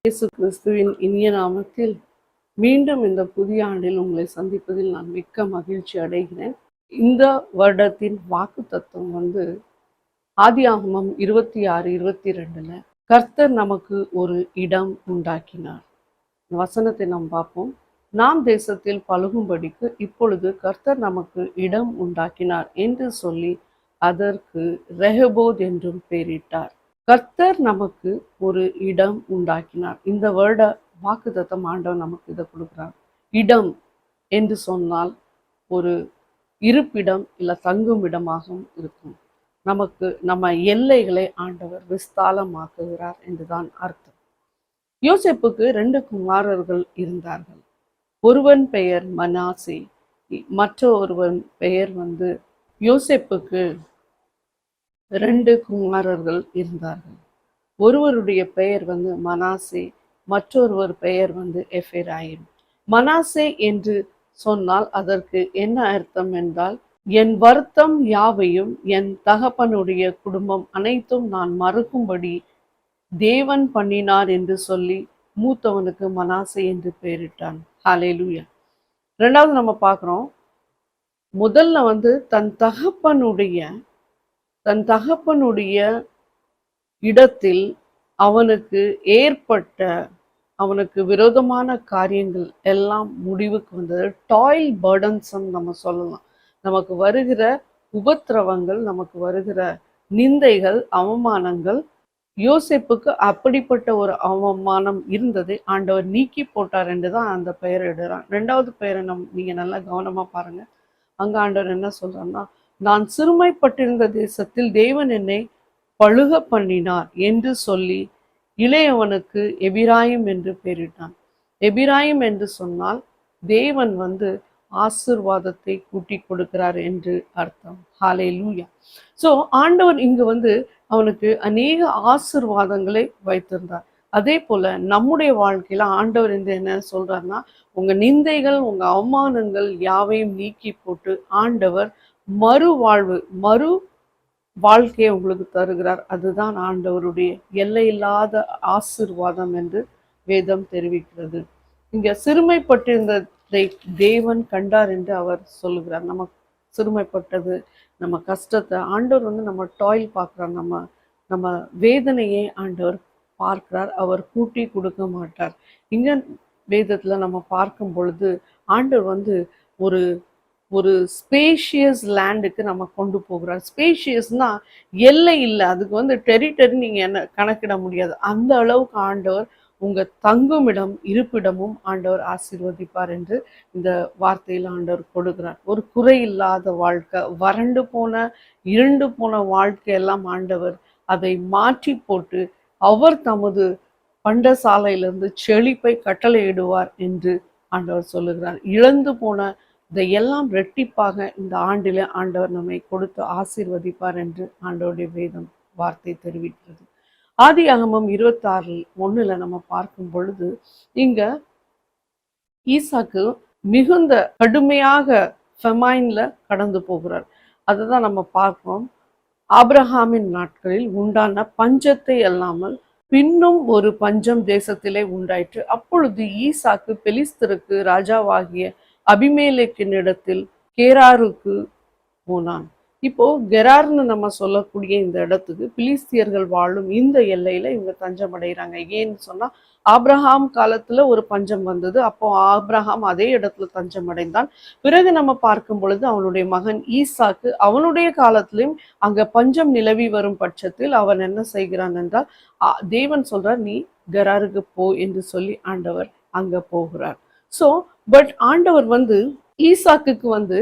இயேசு கிறிஸ்துவின் இனிய நாமத்தில் மீண்டும் இந்த புதிய ஆண்டில் உங்களை சந்திப்பதில் நான் மிக்க மகிழ்ச்சி அடைகிறேன். இந்த வருடத்தின் வாக்கு தத்துவம் ஆதியாகமம் 26:22 கர்த்தர் நமக்கு ஒரு இடம் உண்டாக்கினார். வசனத்தை நாம் பார்ப்போம். நாம் தேசத்தில் பழுகும்படிக்கு இப்பொழுது கர்த்தர் நமக்கு இடம் உண்டாக்கினார் என்று சொல்லி அதற்கு ரெஹோபோத் என்றும் பெயரிட்டார். கர்த்தர் நமக்கு ஒரு இடம் உண்டாக்கினார். இந்த வருட வாக்குத்தத்தம் ஆண்டவர் நமக்கு இதை கொடுக்கிறார். இடம் என்று சொன்னால் ஒரு இருப்பிடம் இல்லை தங்கும் இடமாகவும் இருக்கும். நமக்கு நம்ம எல்லைகளை ஆண்டவர் விஸ்தாலமாக்குகிறார் என்றுதான் அர்த்தம். யோசேப்புக்கு 2 குமாரர்கள் இருந்தார்கள். ஒருவன் பெயர் மனாசே, மற்றொருவன் பெயர் யோசேப்புக்கு 2 குமாரர்கள் இருந்தார்கள். ஒருவருடைய பெயர் மனாசே, மற்றொருவர் பெயர் எப்பிராயிம். மனாசே என்று சொன்னால் அதற்கு என்ன அர்த்தம் என்றால், என் வருத்தம் யாவையும் என் தகப்பனுடைய குடும்பம் அனைத்தும் நான் மறக்கும்படி தேவன் பண்ணினார் என்று சொல்லி மூத்தவனுக்கு மனாசே என்று பெயரிட்டான். ஹல்லேலூயா. ரெண்டாவது நம்ம பார்க்குறோம், முதல்ல தன் தகப்பனுடைய இடத்தில் அவனுக்கு விரோதமான காரியங்கள் எல்லாம் முடிவுக்கு வந்தது. டாயில் பர்டன்ஸும் நம்ம சொல்லலாம். நமக்கு வருகிற உபத்திரவங்கள், நமக்கு வருகிற நிந்தைகள், அவமானங்கள், யோசேப்புக்கு அப்படிப்பட்ட ஒரு அவமானம் இருந்ததை ஆண்டவர் நீக்கி போட்டார் என்றுதான் அந்த பெயரை இடுறான். 2வது பெயரை நீங்க நல்லா கவனமா பாருங்க. அங்க ஆண்டவர் என்ன சொல்றாருன்னா, நான் சிறுமைப்பட்டிருந்த தேசத்தில் தேவன் என்னை பழுக பண்ணினார் என்று சொல்லி இளையவனுக்கு எபிராயிம் என்று பெயரிட்டான். எபிராயிம் என்று சொன்னால் தேவன் ஆசீர்வாதத்தை கூட்டி கொடுக்கிறார் என்று அர்த்தம். ஹல்லேலூயா. ஸோ ஆண்டவர் இங்கு அவனுக்கு அநேக ஆசீர்வாதங்களை வைத்திருந்தார். அதே போல நம்முடைய வாழ்க்கையில ஆண்டவர் என்ன சொல்றாருன்னா, உங்க நிந்தைகள், உங்க அவமானங்கள் யாவையும் நீக்கி போட்டு ஆண்டவர் மறு வாழ்க்கையை உங்களுக்கு தருகிறார். அதுதான் ஆண்டவருடைய எல்லையில்லாத ஆசீர்வாதம் என்று வேதம் தெரிவிக்கிறது. இங்க சிறுமைப்பட்டிருந்ததை தேவன் கண்டார் என்று அவர் சொல்லுகிறார். நம்ம சிறுமைப்பட்டது, நம்ம கஷ்டத்தை ஆண்டவர் நம்ம டாயில் பார்க்குறார். நம்ம வேதனையை ஆண்டவர் பார்க்கிறார். அவர் கூட்டி கொடுக்க மாட்டார். இங்க வேதத்துல நம்ம பார்க்கும் பொழுது ஆண்டவர் ஒரு ஒரு ஸ்பேஷியஸ் லேண்டுக்கு நம்ம கொண்டு போகிறார். ஸ்பேஷியஸ்னா எல்லை இல்லை, அதுக்கு டெரிட்டரி நீங்க என்ன கணக்கிட முடியாது. அந்த அளவுக்கு ஆண்டவர் உங்க தங்குமிடம், இருப்பிடமும் ஆண்டவர் ஆசீர்வதிப்பார் என்று இந்த வார்த்தையில் ஆண்டவர் கொடுக்கிறார். ஒரு குறை இல்லாத வாழ்க்கை, வறண்டு போன, இருண்டு போன வாழ்க்கையெல்லாம் ஆண்டவர் அதை மாற்றி போட்டு அவர் தமது பண்டசாலையிலிருந்து செழிப்பை கட்டளையிடுவார் என்று ஆண்டவர் சொல்லுகிறார். இழந்து போன இதையெல்லாம் ரெட்டிப்பாக இந்த ஆண்டில ஆண்டவர் நம்மை கொடுத்து ஆசீர்வதிப்பார் என்று ஆண்டவருடைய வேதம் வார்த்தை தெரிவிக்கிறது. ஆதியாகமம் 26:1 நம்ம பார்க்கும் பொழுது இங்க ஈசாக்கு மிகுந்த கடுமையாக ஃபெமைன்ல கடந்து போகிறார். அதுதான் நம்ம பார்க்கிறோம். ஆபிரகாமின் நாட்களில் உண்டான பஞ்சத்தை அல்லாமல் பின்னும் ஒரு பஞ்சம் தேசத்திலே உண்டாயிற்று. அப்பொழுது ஈசாக்கு பெலிஸ்தருக்கு ராஜாவாகிய அபிமெலேக்கினிடத்தில் கேராருக்கு போனான். இப்போ கெரார்னு நம்ம சொல்லக்கூடிய இந்த இடத்துக்கு பிலிஸ்தியர்கள் வாழும் இந்த எல்லையில இவங்க தஞ்சம் அடைகிறாங்க. ஏன்னு சொன்னா, ஆபிரகாம் காலத்துல ஒரு பஞ்சம் வந்தது. அப்போ ஆபிரகாம் அதே இடத்துல தஞ்சம் அடைந்தான். பிறகு நம்ம பார்க்கும் பொழுது அவனுடைய மகன் ஈசாக்கு அவனுடைய காலத்திலும் அங்க பஞ்சம் நிலவி வரும் பட்சத்தில் அவன் என்ன செய்கிறான் என்றால், தேவன் சொல்றார், நீ கெராருக்கு போ என்று சொல்லி ஆண்டவர் அங்க போகிறார். ஸோ பட் ஆண்டவர் ஈசாக்குக்கு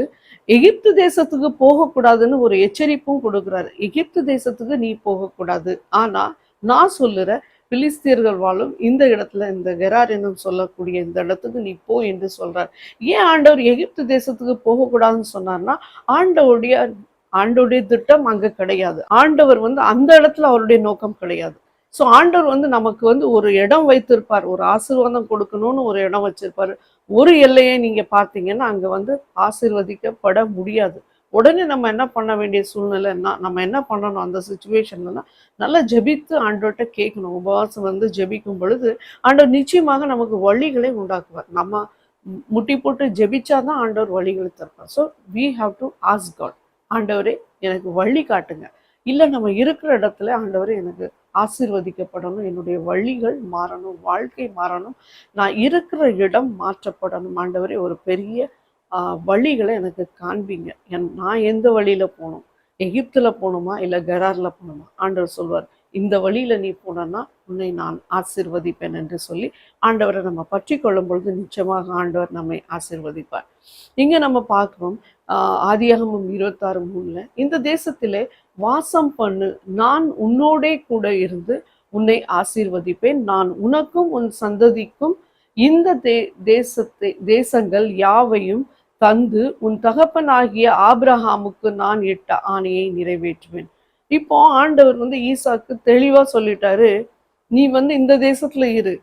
எகிப்து தேசத்துக்கு போகக்கூடாதுன்னு ஒரு எச்சரிப்பும் கொடுக்குறாரு. எகிப்து தேசத்துக்கு நீ போகக்கூடாது, ஆனா நான் சொல்லுற பிலிஸ்தியர்கள் வாழும் இந்த இடத்துல, இந்த கெரார் என்னும் சொல்லக்கூடிய இந்த இடத்துக்கு நீ போ என்று சொல்றார். ஏன் ஆண்டவர் எகிப்து தேசத்துக்கு போகக்கூடாதுன்னு சொன்னார்னா, ஆண்டவருடைய திட்டம் அங்க கிடையாது. ஆண்டவர் அந்த இடத்துல அவருடைய நோக்கம் கிடையாது. ஸோ ஆண்டவர் நமக்கு ஒரு இடம் வைத்திருப்பார், ஒரு ஆசீர்வாதம் கொடுக்கணும்னு ஒரு இடம் வச்சிருப்பாரு. ஒரு எல்லையை நீங்க பார்த்தீங்கன்னா அங்க ஆசீர்வதிக்கப்பட முடியாது. உடனே நம்ம என்ன பண்ண வேண்டிய சூழ்நிலைன்னா, நம்ம என்ன பண்ணணும் அந்த சுச்சுவேஷன்லன்னா, நல்லா ஜெபித்து ஆண்டவர்ட்ட கேட்கணும். உபவாசம் வந்து ஜெபிக்கும் பொழுது, ஆண்டவர் நிச்சயமாக நமக்கு வழிகளை உண்டாக்குவார். நம்ம முட்டி போட்டு ஜெபிச்சா தான் ஆண்டவர் வழிகளை திறப்பார். So we have to ask God. ஆண்டவரே எனக்கு வழி காட்டுங்க. இல்லை நம்ம இருக்கிற இடத்துல ஆண்டவரே எனக்கு ஆசீர்வதிக்கப்படணும், என்னுடைய வழிகள் மாறணும், வாழ்க்கை மாறணும், நான் இருக்கிற இடம் மாற்றப்படணும். ஆண்டவரே ஒரு பெரிய வழிகளை எனக்கு காண்பீங்க. நான் எந்த வழியில போகணும், எகிப்துல போகணுமா இல்லை கெரார்ல போகணுமா? ஆண்டவர் சொல்வார், இந்த வழியில நீ போனன்னா உன்னை நான் ஆசீர்வதிப்பேன் என்று சொல்லி ஆண்டவரை நம்ம பற்றி கொள்ளும் பொழுது நிச்சயமாக ஆண்டவர் நம்மை ஆசீர்வதிப்பார். இங்க நம்ம பார்க்கிறோம் ஆதியாகமம் 26:3 இந்த தேசத்திலே வாசம் பண்ணு, நான் உன்னோடே கூட இருந்து உன்னை ஆசீர்வதிப்பேன், நான் உனக்கும் உன் சந்ததிக்கும் இந்த தேசங்கள் யாவையும் தந்து உன் தகப்பனாகிய ஆபிரகாமுக்கு நான் இட்ட ஆணையை நிறைவேற்றுவேன். இப்போ ஆண்டவர் வந்து ஈசாக்கு தெளிவா சொல்லிட்டாரு, நீ வந்து இந்த தேசத்துல இரு,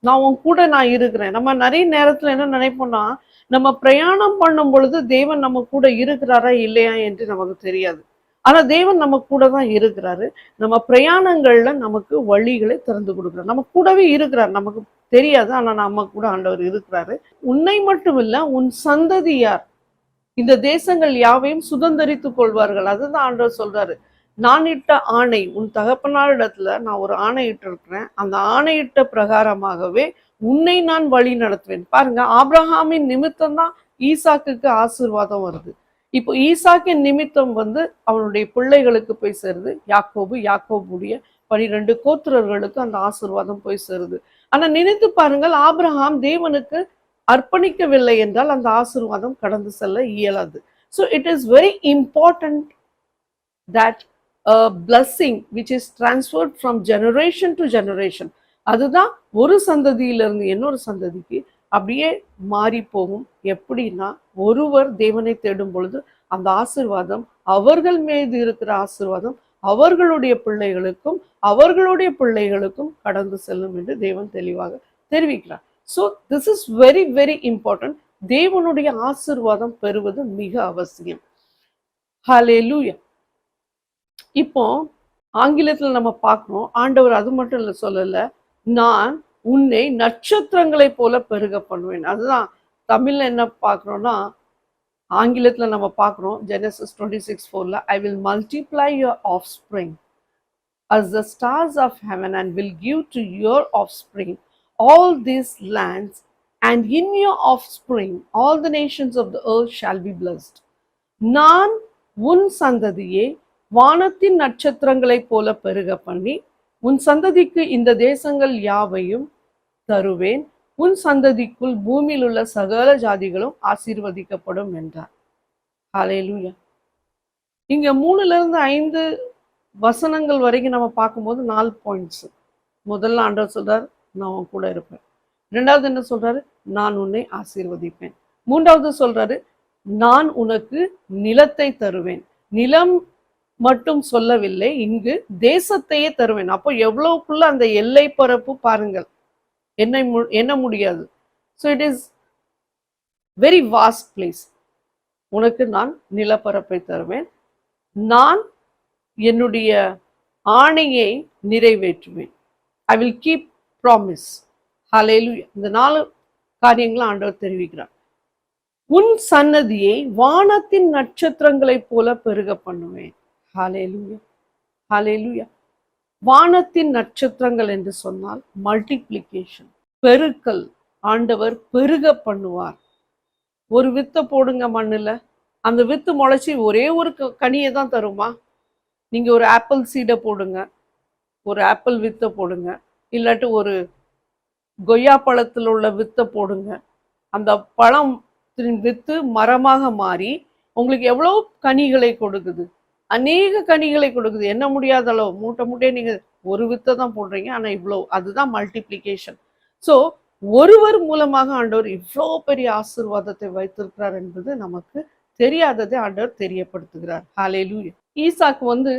நான் உன் கூட நான் இருக்கிறேன். நம்ம நிறைய நேரத்துல என்ன நினைப்போம்னா, நம்ம பிரயாணம் பண்ணும் பொழுது தேவன் நம்ம கூட இருக்கிறாரா இல்லையா என்று நமக்கு தெரியாது. ஆனா தேவன் நம்ம கூட தான் இருக்கிறாரு. நம்ம பிரயாணங்கள்ல நமக்கு வழிகளை திறந்து கொடுக்குறாரு. நம்ம கூடவே இருக்கிறார், நமக்கு தெரியாது, ஆனா நம்ம கூட ஆண்டவர் இருக்கிறாரு. உன்னை மட்டும் இல்ல, உன் சந்ததியார் இந்த தேசங்கள் யாவையும் சுதந்தரித்துக் கொள்வார்கள். அதுதான் ஆண்டவர் சொல்றாரு. நான் இட்ட ஆணை, உன் தகப்பனாரிடத்துல நான் ஒரு ஆணையிட்டு இருக்கிறேன், அந்த ஆணையிட்ட பிரகாரமாகவே உன்னை நான் வழி நடத்துவேன். பாருங்க, ஆபிரகாமின் நிமித்தம் தான் ஈசாக்குக்கு ஆசீர்வாதம் வருது. இப்போ ஈசாக்கின் நிமித்தம் வந்து அவனுடைய பிள்ளைகளுக்கு போய் சேருது. யாக்கோபுடைய 12 கோத்திரர்களுக்கு அந்த ஆசீர்வாதம் போய் சேருது. ஆனா நினைத்து பாருங்கள், ஆபிரகாம் தேவனுக்கு அர்ப்பணிக்கவில்லை என்றால் அந்த ஆசீர்வாதம் கடந்து செல்ல இயலாது. So it is very important that a blessing which is transferred from generation to generation, அதுதான் ஒரு சந்ததியிலிருந்து இன்னொரு சந்ததிக்கு அப்படியே மாறி போகும். எப்படின்னா, ஒருவர் தேவனை தேடும் பொழுது அந்த ஆசீர்வாதம் அவர்கள் மீது இருக்கிற ஆசீர்வாதம் அவர்களுடைய பிள்ளைகளுக்கும் கடந்து செல்லும் என்று தேவன் தெளிவாக தெரிவிக்கிறார். So this is very very important. தேவனுடைய ஆசீர்வாதம் பெறுவது மிக அவசியம். ஹல்லேலூயா. இப்போ ஆங்கிலத்தில் நம்ம பார்க்கணும், ஆண்டவர் அது மட்டும் இல்லை சொல்லல, நான் உன்னை நட்சத்திரங்களை போல பெருக பண்ணுவேன். அதுதான் தமிழ்ல என்ன பார்க்குறோம்னா, ஆங்கிலத்துல நம்ம பார்க்குறோம் Genesis 26:4 I will multiply your offspring as the stars of heaven and will give to your offspring all these lands, and in your offspring all the nations of the earth shall be blessed. நான் உன் சந்ததியை வானத்தின் நட்சத்திரங்களைப் போல பெருக பண்ணி உன் சந்ததிக்கு இந்த தேசங்கள் யாவையும் தருவேன், உன் சந்ததிக்குள் பூமியில் உள்ள சகல ஜாதிகளும் ஆசீர்வதிக்கப்படும் என்றார். ஹல்லேலூயா. இங்க 3-5 வசனங்கள் வரைக்கும் நம்ம பார்க்கும்போது 4 பாயிண்ட்ஸ். முதல்ல ஆண்டவர் சொல்றாரு, நான் உன் கூட இருப்பேன். ரெண்டாவது என்ன சொல்றாரு, நான் உன்னை ஆசீர்வதிப்பேன். மூன்றாவது சொல்றாரு, நான் உனக்கு நிலத்தை தருவேன். நிலம் மட்டும் சொல்லவில்லை, இங்கு தேசத்தையே தருவேன். அப்போ எவ்வளவுக்குள்ள அந்த எல்லை பரப்பு பாருங்கள், என்ன முடியாது. So it is very vast place. உனக்கு நான் நிலப்பரப்பை தருவேன், நான் என்னுடைய ஆணையை நிறைவேற்றுவேன். I will keep promise. Hallelujah. இந்த 4 காரியங்களை ஆண்டவர் தெரிவிக்கிறார். உன் சன்னதியை வானத்தின் நட்சத்திரங்களைப் போல பெருக பண்ணுவேன். ஹல்லேலூயா, ஹல்லேலூயா. வானத்தின் நட்சத்திரங்கள் என்று சொன்னால் மல்டிப்ளிகேஷன், பெருக்கல். ஆண்டவர் பெருக பண்ணுவார். ஒரு வித்தை போடுங்க மண்ணுல, அந்த வித்து முளைச்சி ஒரே ஒரு கனியை தான் தருமா? நீங்க ஒரு ஆப்பிள் சீடை போடுங்க, ஒரு ஆப்பிள் வித்தை போடுங்க, இல்லாட்டி ஒரு கொய்யா பழத்தில் உள்ள வித்தை போடுங்க, அந்த பழம் வித்து மரமாக மாறி உங்களுக்கு எவ்வளவு கனிகளை கொடுக்குது, அநேக கனிகளை கொடுக்குது. என்ன முடியாத அளவு மூட்டையே நீங்க ஒரு வித்தை தான் போடுறீங்க, ஆனா இவ்வளவு, அதுதான் மல்டிப்ளிகேஷன். ஸோ ஒருவர் மூலமாக ஆண்டவர் இவ்வளோ பெரிய ஆசீர்வாதத்தை வைத்திருக்கிறார் என்பது நமக்கு தெரியாததை ஆண்டவர் தெரியப்படுத்துகிறார். ஹல்லேலூயா. ஈசாக்கு வந்து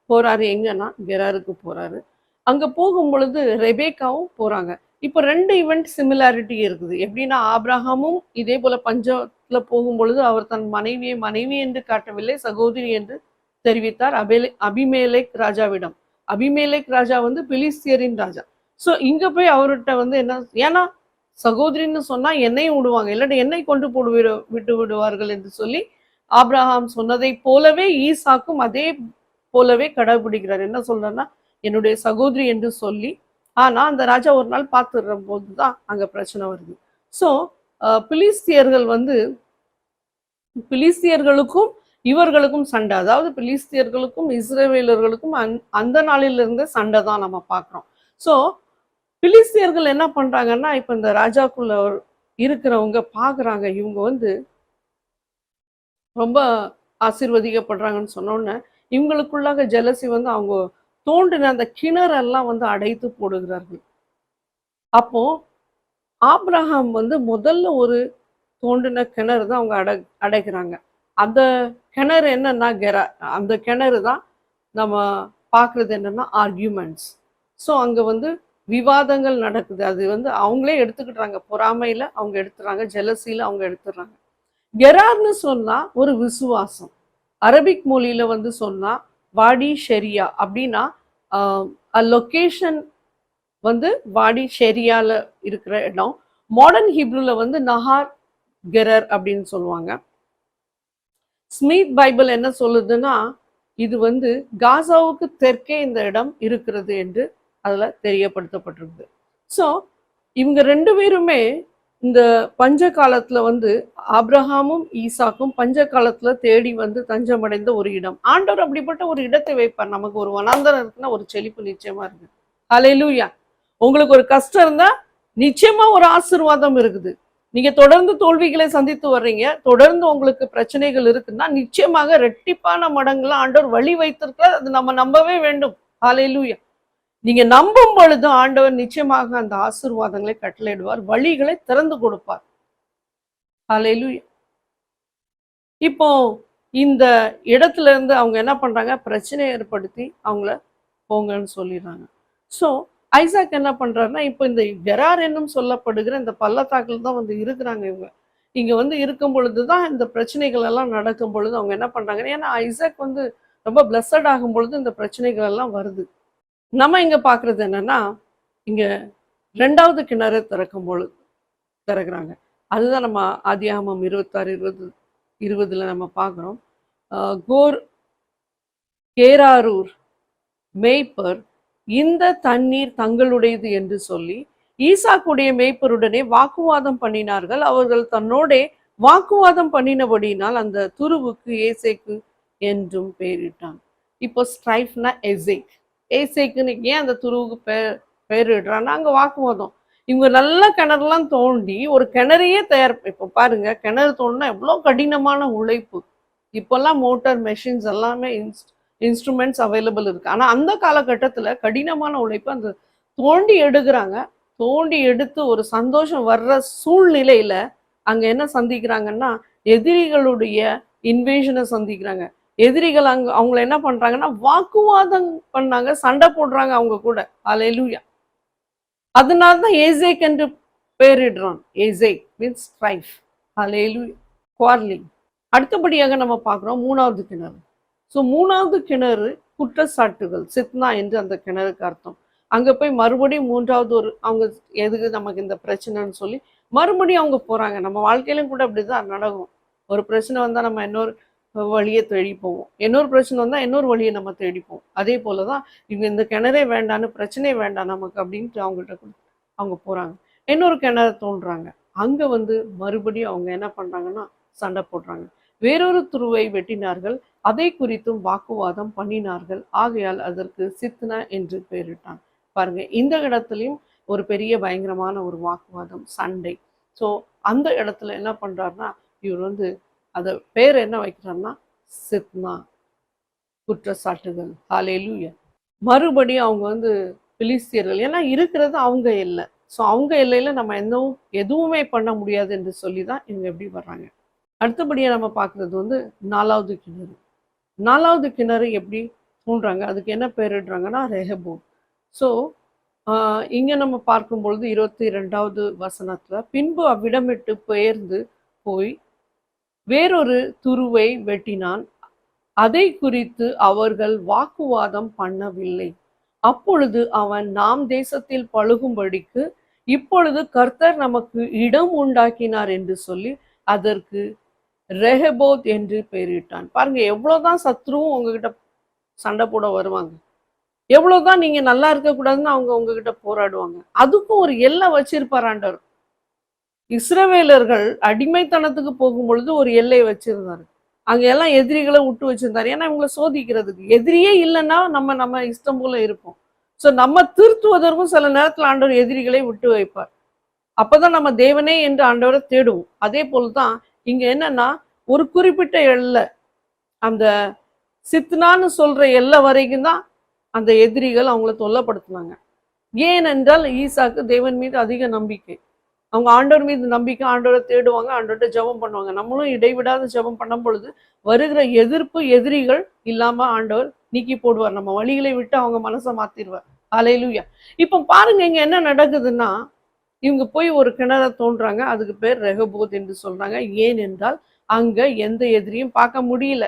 போறாரு எங்கன்னா, கெராருக்கு போறாரு. அங்க போகும் பொழுது ரெபேக்காவும் போறாங்க. இப்போ 2 ஈவெண்ட் சிமிலாரிட்டி இருக்குது. எப்படின்னா, ஆபிரகாமும் இதே போல இடத்துல போகும் பொழுது அவர் தன் மனைவியை மனைவி என்று காட்டவில்லை, சகோதரி என்று தெரிவித்தார் அபிமேலேக் ராஜாவிடம். அபிமேலேக் ராஜா வந்து பிலிஸ்தியரின் ராஜா. ஸோ இங்க போய் அவர்கிட்ட வந்து என்ன, ஏன்னா சகோதரின்னு சொன்னா என்னையும் விடுவாங்க, இல்லாட்டி என்னை கொண்டு விட்டு விடுவார்கள் என்று சொல்லி ஆபிரகாம் சொன்னதை போலவே ஈசாக்கும் அதே போலவே கடைபிடிக்கிறார். என்ன சொல்றாருன்னா என்னுடைய சகோதரி என்று சொல்லி. ஆனா அந்த ராஜா ஒரு நாள் பார்த்துடுற போதுதான் அங்க பிரச்சனை வருது. ஸோ பிலிஸ்தியர்கள் வந்து பிலிஸ்தியர்களுக்கும் இவர்களுக்கும் சண்டை, அதாவது பிலிஸ்தியர்களுக்கும் இஸ்ரவேலர்களுக்கும் அந்த நாளிலிருந்து சண்டை தான் நம்ம பார்க்குறோம். ஸோ பிலிஸ்தியர்கள் என்ன பண்றாங்கன்னா, இப்ப இந்த ராஜாக்குள்ள இருக்கிறவங்க பாக்குறாங்க, இவங்க வந்து ரொம்ப ஆசீர்வதிக்கப்படுறாங்கன்னு சொன்னோன்னே இவங்களுக்குள்ளாக ஜெலசி வந்து அவங்க தோண்டின அந்த கிணறெல்லாம் வந்து அடைத்து போடுகிறார்கள். அப்போ ஆபிரகாம் வந்து முதல்ல ஒரு தோண்டின கிணறு தான் அவங்க அடைக்கிறாங்க. அந்த கிணறு என்னன்னா அந்த கிணறு தான் நம்ம பார்க்குறது என்னன்னா ஆர்கியூமெண்ட்ஸ். ஸோ அங்கே வந்து விவாதங்கள் நடக்குது. அது வந்து அவங்களே எடுத்துக்கிட்டாங்க, பொறாமையில அவங்க எடுத்துறாங்க, ஜெலசியில அவங்க எடுத்துடுறாங்க. கெரார்னு சொன்னா ஒரு விசுவாசம். அரபிக் மொழியில வந்து சொன்னா வாடி ஷெரியா அப்படின்னா லொக்கேஷன் வந்து வாடி ஷெரியால இருக்கிற இடம். மாடர்ன் ஹீப்ரூல வந்து நஹார் கெரர் அப்படின்னு சொல்லுவாங்க. ஸ்மித் பைபிள் என்ன சொல்லுதுன்னா இது வந்து காசாவுக்கு தெற்கே இந்த இடம் இருக்கிறது என்று அதுல தெரியப்படுத்தப்பட்டிருக்கு. ஸோ இவங்க ரெண்டு பேருமே இந்த பஞ்ச காலத்துல வந்து ஆபிரகாமும் ஈசாக்கும் பஞ்ச காலத்துல தேடி வந்து தஞ்சமடைந்த ஒரு இடம். ஆண்டவர் அப்படிப்பட்ட ஒரு இடத்தை வைப்பார். நமக்கு ஒரு வனாந்தரம் இருக்குன்னா ஒரு செழிப்பு நிச்சயமா இருக்கு. ஹல்லேலூயா. உங்களுக்கு ஒரு கஷ்டம் இருந்தா நிச்சயமா ஒரு ஆசீர்வாதம் இருக்குது. நீங்க தொடர்ந்து தோல்விகளை சந்தித்து வர்றீங்க, தொடர்ந்து உங்களுக்கு பிரச்சனைகள் இருக்குன்னா நிச்சயமாக ரெட்டிப்பான மடங்குல ஆண்டவர் வழி வைத்திருக்கிறார். அது நம்ம நம்பவே வேண்டும். ஹல்லேலூயா. நீங்க நம்பும் பொழுது ஆண்டவர் நிச்சயமாக அந்த ஆசீர்வாதங்களை கட்டளையிடுவார், வழிகளை திறந்து கொடுப்பார். ஹல்லேலூயா. இப்போ இந்த இடத்துல இருந்து அவங்க என்ன பண்றாங்க, பிரச்சனை ஏற்படுத்தி அவங்கள போங்கன்னு சொல்லிடுறாங்க. ஸோ ஐசாக் என்ன பண்றாருன்னா, இப்போ இந்த கெரார் என்னும் சொல்லப்படுகிற இந்த பள்ளத்தாக்கில் தான் வந்து இருக்கிறாங்க இவங்க. இங்க வந்து இருக்கும் பொழுதுதான் இந்த பிரச்சனைகள் எல்லாம் நடக்கும் பொழுது அவங்க என்ன பண்றாங்க, ஏன்னா ஐசாக் வந்து ரொம்ப பிளஸட் ஆகும் பொழுது இந்த பிரச்சனைகள் எல்லாம் வருது. நம்ம இங்க பாக்குறது என்னன்னா, இங்க 2வது கிணறு திறக்கும் பொழுது திறக்கிறாங்க. அதுதான் நம்ம ஆதியாகமம் 26:20 நம்ம பார்க்குறோம். கேராரூர் மேய்ப்பர் இந்த தண்ணீர் தங்களுடையது என்று சொல்லி ஈசாக்குடைய மேய்ப்பருடனே வாக்குவாதம் பண்ணினார்கள். அவர்கள் தன்னோட வாக்குவாதம் பண்ணினபடியினால் அந்த துருவுக்கு ஏசேக்கு என்றும் பெயரிட்டான். இப்போ ஸ்ட்ரைஃப்னா எசேக். ஏசேக்குன்னு ஏன் அந்த துருவுக்கு பெயரிடுறான்னா அங்க வாக்குவாதம். இவங்க நல்ல கிணறுலாம் தோண்டி ஒரு கிணறையே இப்போ பாருங்க, கிணறு தோண்டினா எவ்வளோ கடினமான உழைப்பு. இப்போல்லாம் மோட்டார் மெஷின்ஸ் எல்லாமே இன்ஸ்ட்ருமெண்ட்ஸ் அவைலபிள் இருக்கு. ஆனா அந்த காலகட்டத்துல கடினமான உழைப்பு. அந்த தோண்டி எடுக்கிறாங்க. தோண்டி எடுத்து ஒரு சந்தோஷம் வர்ற சூழ்நிலையில அங்க என்ன சந்திக்கிறாங்கன்னா எதிரிகளுடைய இன்வேஷனை சந்திக்கிறாங்க. எதிரிகள் அவங்கள என்ன பண்றாங்கன்னா வாக்குவாதம் பண்ணாங்க, சண்டை போடுறாங்க அவங்க கூட. ஹல்லேலூயா. அதனாலதான் ஏசேக் என்று பெயரிடுறான். Isaac means strife. ஹல்லேலூயா. குவார்லிங். அடுத்தபடியாக நம்ம பார்க்குறோம் 3வது கிணறு. ஸோ 3வது கிணறு குற்றச்சாட்டுகள், சித்னா என்று அந்த கிணறுக்கு அர்த்தம். அங்க போய் மறுபடியும் 3வது அவங்க எதுக்கு நமக்கு இந்த பிரச்சனைன்னு சொல்லி மறுபடியும் அவங்க போறாங்க. நம்ம வாழ்க்கையிலும் கூட அப்படிதான் நடக்கும். ஒரு பிரச்சனை வந்தா நம்ம இன்னொரு வழியை தேடி போவோம், இன்னொரு பிரச்சனை வந்தா இன்னொரு வழியை நம்ம தேடிப்போம். அதே போலதான் இவங்க இந்த கிணறே வேண்டான்னு, பிரச்சனையே வேண்டாம் நமக்கு அப்படின்ட்டு அவங்கள்ட்ட அவங்க போறாங்க. இன்னொரு கிணறு தோன்றாங்க. அங்க வந்து மறுபடியும் அவங்க என்ன பண்றாங்கன்னா சண்டை போடுறாங்க. வேறொரு துருவை வெட்டினார்கள், அதை குறித்தும் வாக்குவாதம் பண்ணினார்கள். ஆகையால் அதற்கு சித்னா என்று பெயரிட்டான். பாருங்க, இந்த இடத்துலையும் ஒரு பெரிய பயங்கரமான ஒரு வாக்குவாதம், சண்டை. ஸோ அந்த இடத்துல என்ன பண்றாருன்னா இவர் வந்து அத பேர் என்ன வைக்கிறாருன்னா சித்னா, குற்றச்சாட்டுகள். ஹல்லேலூயா. மறுபடியும் அவங்க வந்து பிலிஸ்தியர்கள், ஏன்னா இருக்கிறது அவங்க எல்லை. ஸோ அவங்க எல்லையில நம்ம எதுவுமே பண்ண முடியாது என்று சொல்லிதான் இவங்க எப்படி வர்றாங்க. அடுத்தபடியா நம்ம பார்க்கறது வந்து 4வது கிணறு. 4வது கிணறு எப்படி தோன்றாங்க, அதுக்கு என்ன பேரிடுறாங்கன்னா ரெஹபோம். ஸோ இங்க நம்ம பார்க்கும் பொழுது 22வது வசனத்துல பின்பு அவ்விடமிட்டு பெயர்ந்து போய் வேறொரு துருவை வெட்டினான். அதை குறித்து அவர்கள் வாக்குவாதம் பண்ணவில்லை. அப்பொழுது அவன், நாம் தேசத்தில் பழுகும்படிக்கு இப்பொழுது கர்த்தர் நமக்கு இடம் உண்டாக்கினார் என்று சொல்லி அதற்கு ரெஹபோத் என்று பெயரிட்டான். பாருங்க, எவ்வளவுதான் சத்ருவும் உங்ககிட்ட சண்டை போட வருவாங்க, எவ்வளவுதான் நீங்க நல்லா இருக்க கூடாதுன்னு அவங்க உங்ககிட்ட போராடுவாங்க, அதுக்கும் ஒரு எல்லை வச்சிருப்பார் ஆண்டவர். இஸ்ரவேலர்கள் அடிமைத்தனத்துக்கு போகும் பொழுது ஒரு எல்லை வச்சிருந்தாரு. அங்க எல்லாம் எதிரிகளை விட்டு வச்சிருந்தாரு. ஏன்னா இவங்களை சோதிக்கிறதுக்கு. எதிரியே இல்லைன்னா நம்ம இஷ்டம் போல இருப்போம். ஸோ நம்ம திருத்துவதற்கும் சில நேரத்தில் ஆண்டவர் எதிரிகளை விட்டு வைப்பார். அப்பதான் நம்ம தேவனே என்று ஆண்டவரை தேடுவோம். அதே போல்தான் இங்க என்னன்னா, ஒரு குறிப்பிட்ட எல்லை, அந்த சித்னான்னு சொல்ற எல்லை வரைக்கும் தான் அந்த எதிரிகள் அவங்கள தொல்லப்படுத்தினாங்க. ஏனென்றால் ஈசாக்கு தேவன் மீது அதிக நம்பிக்கை. அவங்க ஆண்டவர் மீது நம்பிக்கை, ஆண்டவரை தேடுவாங்க, ஆண்டவர்கிட்ட ஜெபம் பண்ணுவாங்க. நம்மளும் இடைவிடாத ஜெபம் பண்ணும் பொழுது வருகிற எதிர்ப்பு, எதிரிகள் இல்லாம ஆண்டவர் நீக்கி போடுவார். நம்ம வழிகளை விட்டு அவங்க மனசை மாத்திடுவார். ஹல்லேலூயா. இப்போ பாருங்க, இங்க என்ன நடக்குதுன்னா, இவங்க போய் ஒரு கிணற தோன்றாங்க. அதுக்கு பேர் ரெஹபோத் என்று சொல்றாங்க. ஏனென்றால் அங்க எந்த எதிரியும் பார்க்க முடியல.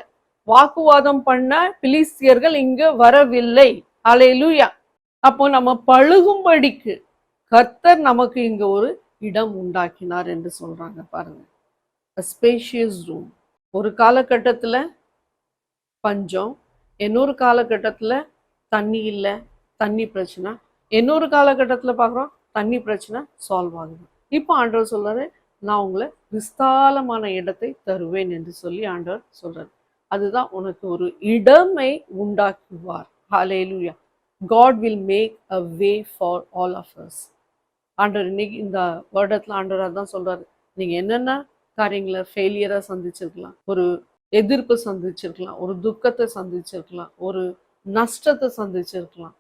வாக்குவாதம் பண்ண பிலிஸ்தியர்கள் இங்க வரவில்லை. ஹல்லேலூயா. அப்போ நம்ம பழுகும்படிக்கு கர்த்தர் நமக்கு இங்க ஒரு இடம் உண்டாக்கினார் என்று சொல்றாங்க. பாருங்க, ஸ்பேஷியஸ் ரூம். ஒரு காலகட்டத்துல பஞ்சம், இன்னொரு காலகட்டத்துல தண்ணி இல்லை, தண்ணி பிரச்சனை, இன்னொரு காலகட்டத்துல பாக்குறோம் தண்ணி பிரச்சனை சால்வ் ஆகுது. இப்போ ஆண்டவர் சொல்றாரு, நான் உங்களை விஸ்தாலமான இடத்தை தருவேன் என்று சொல்லி ஆண்டவர் சொல்றாரு. அதுதான் உனக்கு ஒரு இடமை உண்டாக்குவார். ஹல்லேலூயா. God will make a way for all of us. ஆண்டவர் இன்னைக்கு இந்த வருடத்துல ஆண்டவர் அதான் சொல்றாரு. நீங்க என்னென்ன காரியங்களை ஃபெயிலியரா சந்திச்சிருக்கலாம், ஒரு எதிர்ப்பு சந்திச்சிருக்கலாம், ஒரு துக்கத்தை சந்திச்சிருக்கலாம், ஒரு நஷ்டத்தை சந்திச்சிருக்கலாம்.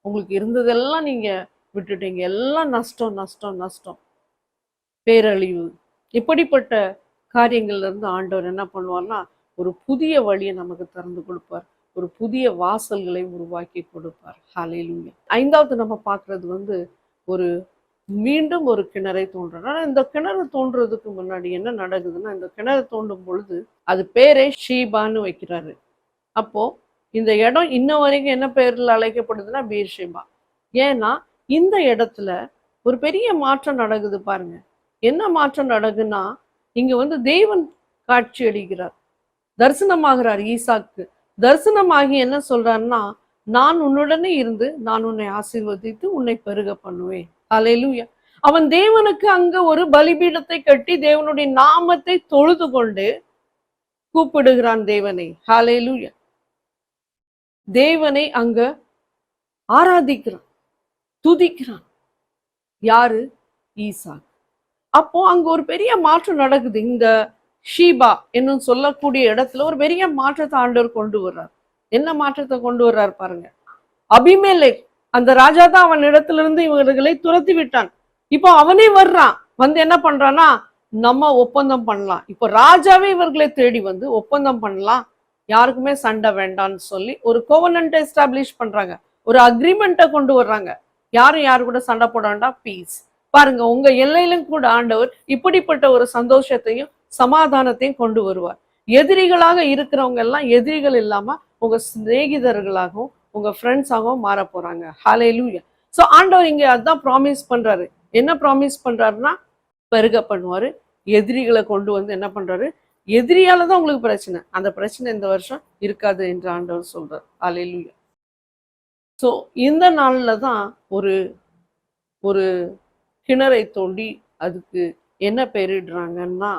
உங்களுக்கு இருந்ததெல்லாம் நீங்க விட்டுட்டீங்க. எல்லாம் நஷ்டம் நஷ்டம் நஷ்டம், பேரழிவு, இப்படிப்பட்ட காரியங்கள்ல இருந்து ஆண்டவர் என்ன பண்ணுவார்னா, ஒரு புதிய வழியை நமக்கு திறந்து கொடுப்பார், ஒரு புதிய வாசல்களை உருவாக்கி கொடுப்பார். ஹல்லேலூயா. ஐந்தாவது நம்ம பார்க்கறது ஒரு மீண்டும் ஒரு கிணறை தோன்றும். ஆனா இந்த கிணறு தோன்றதுக்கு முன்னாடி என்ன நடக்குதுன்னா, இந்த கிணறு தோண்டும் பொழுது அது பேரே ஷீபான்னு வைக்கிறாரு. அப்போ இந்த இடம் இன்ன வரைக்கும் என்ன பேர்ல அழைக்கப்படுதுன்னா பீர்ஷேபா. ஏன்னா இந்த இடத்துல ஒரு பெரிய மாற்றம் நடக்குது. பாருங்க, என்ன மாற்றம் நடக்குன்னா, இங்க தேவன் காட்சி அளிக்கிறார், தரிசனமாகிறார் ஈசாக்கு. தரிசனமாகி என்ன சொல்றாருன்னா, நான் உன்னுடனே இருந்து நான் உன்னை ஆசீர்வதித்து உன்னை பெருக பண்ணுவேன். ஹல்லேலூயா. அவன் தேவனுக்கு அங்க ஒரு பலிபீடத்தை கட்டி தேவனுடைய நாமத்தை தொழுது கொண்டு கூப்பிடுகிறான் தேவனை. ஹல்லேலூயா. தேவனை அங்க ஆராதிக்கிறான், துதிக்கிறான். யாரு? ஈசாக். அப்போ அங்க ஒரு பெரிய மாற்றம் நடக்குது. இந்த ஷீபா என்னும் சொல்லக்கூடிய இடத்துல ஒரு பெரிய மாற்றத்தை ஆண்டவர் கொண்டு வர்றார். என்ன மாற்றத்தை கொண்டு வர்றார் பாருங்க. அபிமெலேக் அந்த ராஜா தான் அவன் இடத்துல இருந்து இவர்களை துரத்தி விட்டான். இப்போ அவனே வர்றான். என்ன பண்றான்னா, நம்ம ஒப்பந்தம் பண்ணலாம். இப்போ ராஜாவே இவர்களை தேடி ஒப்பந்தம் பண்ணலாம், யாருக்குமே சண்டை வேண்டாம்னு சொல்லி ஒரு கோவனன்ட் எஸ்டாப்ளிஷ் பண்றாங்க, ஒரு அக்ரிமெண்ட்டை கொண்டு வர்றாங்க. யாரும் யாரு கூட சண்டை போட வேண்டாம், பீஸ். பாருங்க, உங்க எல்லையிலும் கூட ஆண்டவர் இப்படிப்பட்ட ஒரு சந்தோஷத்தையும் சமாதானத்தையும் கொண்டு வருவார். எதிரிகளாக இருக்கிறவங்க எல்லாம் எதிரிகள் இல்லாம உங்க சிநேகிதர்களாகவும் உங்க ஃப்ரெண்ட்ஸாகவும் மாற போறாங்க. ஹல்லேலூயா. ஸோ ஆண்டவர் இங்க அதான் ப்ராமிஸ் பண்றாரு. என்ன ப்ராமிஸ் பண்றாருன்னா, பெருக பண்ணுவாரு. எதிரிகளை கொண்டு என்ன பண்றாரு, எதிரியால தான் உங்களுக்கு பிரச்சனை, அந்த பிரச்சனை இந்த வருஷம் இருக்காது என்று ஆண்டவர் சொல்றார். ஹல்லேலூயா. ஸோ இந்த நாள்ல தான் ஒரு ஒரு கிணறை தோண்டி அதுக்கு என்ன பெயரிடுறாங்கன்னா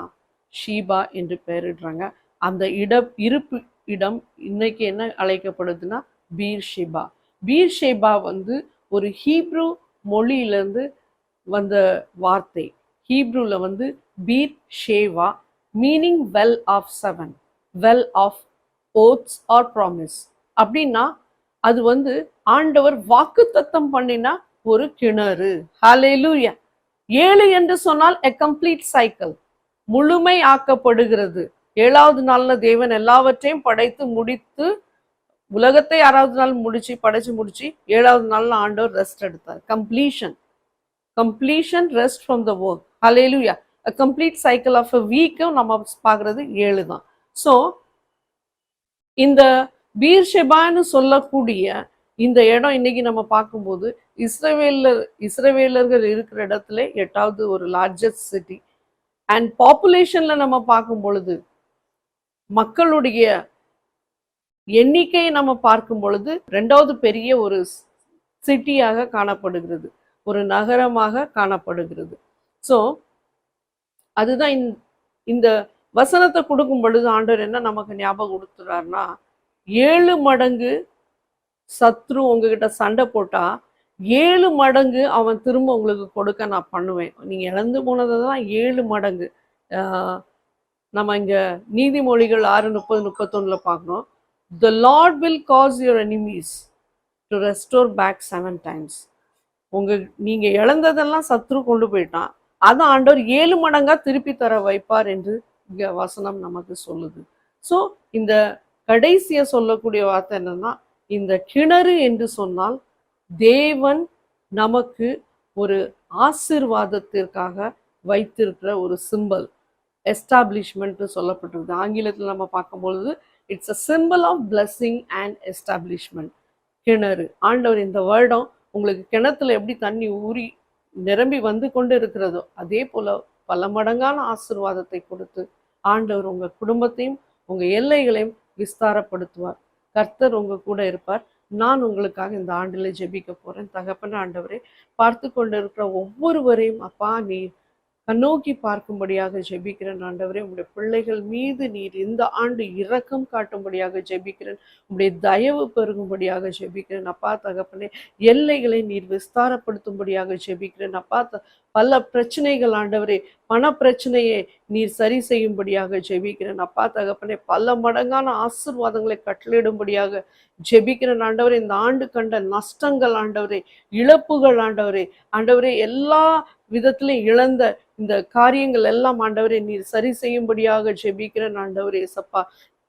ஷீபா என்று பெயரிடுறாங்க. அந்த இருப்பு இடம் இன்னைக்கு என்ன அழைக்கப்படுதுன்னா பீர்ஷேபா. பீர்ஷேபா ஒரு ஹீப்ரு மொழியிலிருந்து வந்த வார்த்தை. ஹீப்ருல Beersheba, meaning well of seven, well of oaths or promise. அப்படின்னா அது ஆண்டவர் வாக்குத்தத்தம் பண்ணினா ஒரு கிணறு. ஹல்லேலூயா. 7 என்று சொன்னால் a complete cycle, முழுமை ஆக்கப்படுகிறது. 7வது நாள்ல தேவன் எல்லாவற்றையும் படைத்து முடித்து, உலகத்தை 6வது நாள் படைச்சு முடிச்சு 7வது நாள்ல ஆண்டவர் ரெஸ்ட் எடுத்தார். Completion, rest from the work. Hallelujah. Complete cycle of a வீக்கும் நம்ம பார்க்குறது 7 தான். ஸோ இந்த பீர்ஷெபான்னு சொல்லக்கூடிய இந்த இடம் இன்னைக்கு நம்ம பார்க்கும்போது இஸ்ரவேலர்கள் இருக்கிற இடத்துல 8வது ஒரு லார்ஜஸ்ட் சிட்டி. அண்ட் பாப்புலேஷன்ல நம்ம பார்க்கும் பொழுது, மக்களுடைய எண்ணிக்கையை நம்ம பார்க்கும் பொழுது 2வது பெரிய ஒரு சிட்டியாக காணப்படுகிறது, ஒரு நகரமாக காணப்படுகிறது. ஸோ அதுதான் இந்த வசனத்தை கொடுக்கும் பொழுது ஆண்டவர் என்ன நமக்கு ஞாபகம் கொடுத்துறாருன்னா, 7 மடங்கு சத்ரு உங்ககிட்ட சண்டை போட்டா 7 மடங்கு அவன் திரும்ப உங்களுக்கு கொடுக்க நான் பண்ணுவேன். நீங்க இழந்து போனதை தான் 7 மடங்கு. நம்ம இங்க நீதிமொழிகள் 6:30-31 பார்க்கணும். The Lord will cause your enemies to restore back 7 times. நீங்க இழந்ததெல்லாம் சத்ரு கொண்டு போயிட்டான், அதை ஆண்டவர் 7 மடங்கா திருப்பி தர வைப்பார் என்று இங்க வசனம் நமக்கு சொல்லுது. ஸோ இந்த கடைசிய சொல்லக்கூடிய வார்த்தை என்னன்னா, இந்த கிணறு என்று சொன்னால் தேவன் நமக்கு ஒரு ஆசீர்வாதத்திற்காக வைத்திருக்கிற ஒரு சிம்பல், எஸ்டாப்ளிஷ்மெண்ட் சொல்லப்பட்டிருக்கு. ஆங்கிலத்தில் நம்ம பார்க்கும்பொழுது it's a simple of blessing and establishment. கிணறு, ஆண்டவர் இந்த வருடம் உங்களுக்கு கிணத்துல எப்படி தண்ணி ஊறி நிரம்பி வந்து கொண்டு இருக்கிறதோ அதே போல பல மடங்கான ஆசீர்வாதத்தை கொடுத்து ஆண்டவர் உங்க குடும்பத்தையும் உங்க எல்லைகளையும் விஸ்தாரப்படுத்துவார். கர்த்தர் உங்க கூட இருப்பார். நான் உங்களுக்காக இந்த ஆண்டில் ஜெபிக்க போறேன். தகப்பன ஆண்டவரே, பார்த்து கொண்டு இருக்கிற ஒவ்வொருவரையும் அப்பா நீர் கண்ணோக்கி பார்க்கும்படியாக ஜெபிக்கிறேன். ஆண்டவரே, உங்களுடைய பிள்ளைகள் மீது நீர் இந்த ஆண்டு இரக்கம் காட்டும்படியாக ஜெபிக்கிறேன். உங்களுடைய தயவு பெருகும்படியாக ஜெபிக்கிறேன். அப்பா தகப்பனே, எல்லைகளை நீர் விஸ்தாரப்படுத்தும்படியாக ஜெபிக்கிறேன். அப்பா பல பிரச்சனைகள் ஆண்டவரே, பண பிரச்சனையை நீர் சரி செய்யும்படியாக ஜெபிக்கிறேன். அப்பா தகப்பனே, பல மடங்கான ஆசீர்வாதங்களை கட்டளையிடும்படியாக ஜெபிக்கிறேன். ஆண்டவரே, இந்த ஆண்டு கண்ட நஷ்டங்கள் ஆண்டவரே, இழப்புகள் ஆண்டவரே, ஆண்டவரே எல்லா விதத்திலும் இழந்த இந்த காரியங்கள் எல்லாம் ஆண்டவரே நீர் சரி செய்யும்படியாக ஜெபிக்கிறேன். ஆண்டவரே சப்பா,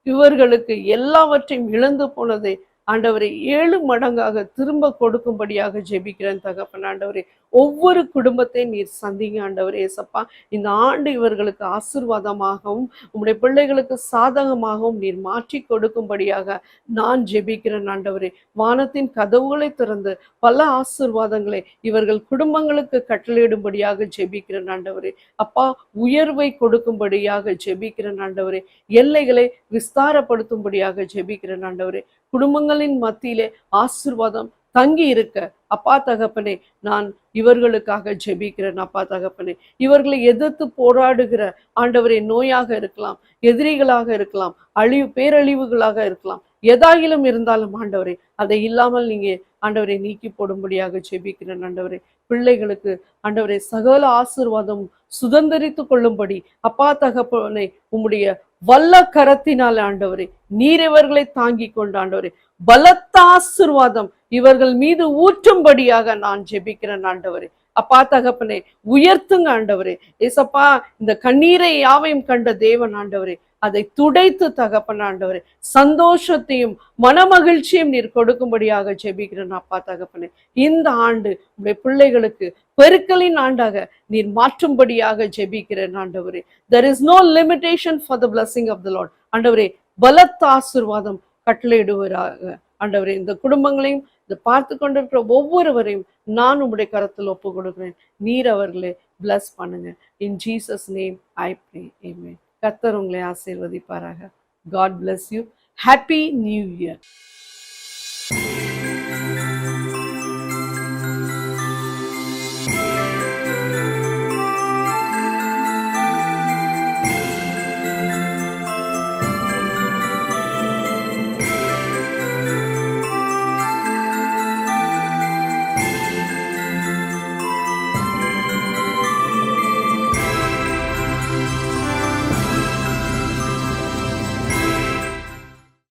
இவர்களுக்கு எல்லாவற்றையும் இழந்து போனதை ஆண்டவரை 7 மடங்காக திரும்ப கொடுக்கும்படியாக ஜெபிக்கிறேன். தகப்பன் ஆண்டவரே, ஒவ்வொரு குடும்பத்தை நீர் சந்திங்க ஆண்டவரே ஏசப்பா. இந்த ஆண்டு இவர்களுக்கு ஆசீர்வாதமாகவும் உம்முடைய பிள்ளைகளுக்கு சாதகமாகவும் நீர் மாற்றி கொடுக்கும்படியாக நான் ஜெபிக்கிறேன் ஆண்டவரே. வானத்தின் கதவுகளை திறந்து பல ஆசீர்வாதங்களை இவர்கள் குடும்பங்களுக்கு கட்டளையிடும்படியாக ஜெபிக்கிறேன் ஆண்டவரே. அப்பா, உயர்வை கொடுக்கும்படியாக ஜெபிக்கிறேன் ஆண்டவரே. எல்லைகளை விஸ்தாரப்படுத்தும்படியாக ஜெபிக்கிறேன் ஆண்டவரே. குடும்பங்களின் மத்தியிலே ஆசீர்வாதம் தங்கி இருக்க அப்பா தகப்பனே நான் இவர்களுக்காக ஜெபிக்கிறேன். அப்பா தகப்பனே, இவர்களை எதிர்த்து போராடுகிற ஆண்டவரே, நோயாக இருக்கலாம், எதிரிகளாக இருக்கலாம், பேரழிவுகளாக இருக்கலாம், எதாகிலும் இருந்தாலும் ஆண்டவரே, அதை இல்லாமல் நீங்க ஆண்டவரை நீக்கி போடும்படியாக ஜெபிக்கிறேன் ஆண்டவரே. பிள்ளைகளுக்கு ஆண்டவரே சகல ஆசீர்வாதம் சுதந்திரித்து கொள்ளும்படி அப்பா தகப்பனே உம்முடைய வல்ல கரத்தினால் ஆண்டவரே நீர் இவர்களை தாங்கி கொண்டு ஆண்டவரே பலத்த ஆசீர்வாதம் இவர்கள் மீது ஊற்றும்படியாக நான் ஜெபிக்கிறேன் ஆண்டவரே. அப்பா தகப்பனே, உயர்த்துங்க ஆண்டவரே ஏசப்பா. இந்த கண்ணீரை யாவையும் கண்ட தேவன் ஆண்டவரே, அதை துடைத்து தகப்பன் ஆண்டவரே சந்தோஷத்தையும் மனமகிழ்ச்சியும் நீர் கொடுக்கும்படியாக ஜெபிக்கிறேன். அப்பா தகப்பனே, இந்த ஆண்டு உங்களுடைய பிள்ளைகளுக்கு பெருக்கலின் ஆண்டாக நீர் மாற்றும்படியாக ஜெபிக்கிறேன் ஆண்டவரே. There is no limitation for the blessing of the Lord. ஆண்டவரே, பலத்த ஆசீர்வாதம் கட்டளையிடுவராக ஆண்டவரே. இந்த குடும்பங்களையும் இதை பார்த்து கொண்டிருக்கிற ஒவ்வொருவரையும் நான் உங்களுடைய கரத்தில் ஒப்பு கொடுக்கிறேன். நீர் அவர்களை பிளஸ் பண்ணுங்க. In Jesus name I pray, amen. கர்த்தர் உங்களை ஆசீர்வதிப்பாராக. God bless you. Happy New Year.